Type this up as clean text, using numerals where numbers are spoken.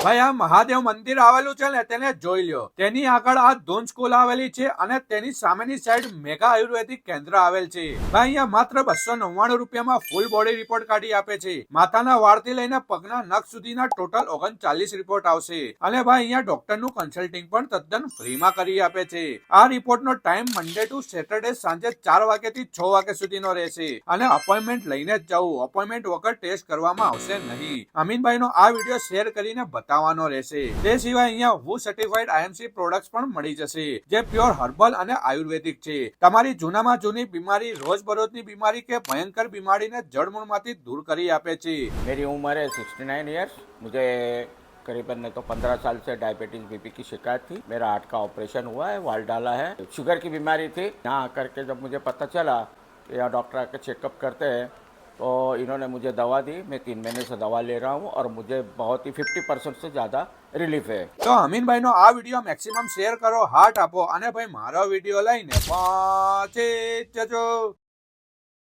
ભાઈ આ મહાદેવ મંદિર આવેલું છે ને તેને જોઈ લ્યો. તેની આગળ આ ધૂન સ્કૂલ આવેલી છે અને તેની સામેની સાઈડ મેગા આયુર્વેદિક કેન્દ્ર આવેલ છે. ભાઈ અહીંયા માત્ર 299 રૂપિયામાં ફૂલ બોડી રિપોર્ટ કાઢી આપે છે. માથાના વાળથી લઈને પગના નખ સુધીના ટોટલ 39 રિપોર્ટ આવશે. અને ભાઈ અહીંયા ડોક્ટરનું કન્સલ્ટિંગ પણ તદ્દન ફ્રીમાં કરી આપે છે. આ રિપોર્ટનો ટાઈમ મંડે ટુ સેટરડે સાંજે 4 વાગ્યાથી 6 વાગ્યા સુધીનો રહેશે. અને અપોઇન્ટમેન્ટ લઈને જ જવું. અપોઇન્ટમેન્ટ વગર ટેસ્ટ કરવામાં આવશે નહીં. અમીનભાઈનો આ વિડીયો શેર કરીને બતાવવાનો રહેશે. તે સિવાય અહીંયા વુ સર્ટિફાઈડ આઈએમસી પ્રોડક્ટ્સ પણ મળી જશે, જે પ્યોર હર્બલ અને આયુર્વેદિક છે. તમારી જૂનામાં જૂની બીમારી, રોજબરોજની બીમારી કે ભયંકર બીમારીને જड़मूળમાંથી દૂર કરી આપે છે. मेरी उम्र है 69 ईयर्स। मुझे करीबन नहीं तो 15 साल से डायबिटीज बीपी की शिकायत थी। मेरा हार्ट का ऑपरेशन हुआ है, वाल्व डाला है। शुगर की बीमारी थी। यहाँ आकर के जब मुझे पता चला कि यहाँ डॉक्टर आकर चेकअप करते हैं तो इन्होंने मुझे दवा दी। मैं 3 महीने से दवा ले रहा हूँ और मुझे बहुत ही 50% से ज़्यादा रिलीफ है। તો અમીનભાઈનો આ વિડીયો મેક્સિમમ શેર કરો, હાર્ટ આપો અને ભાઈ મારો વિડીયો લઈને પહોંચી જજો.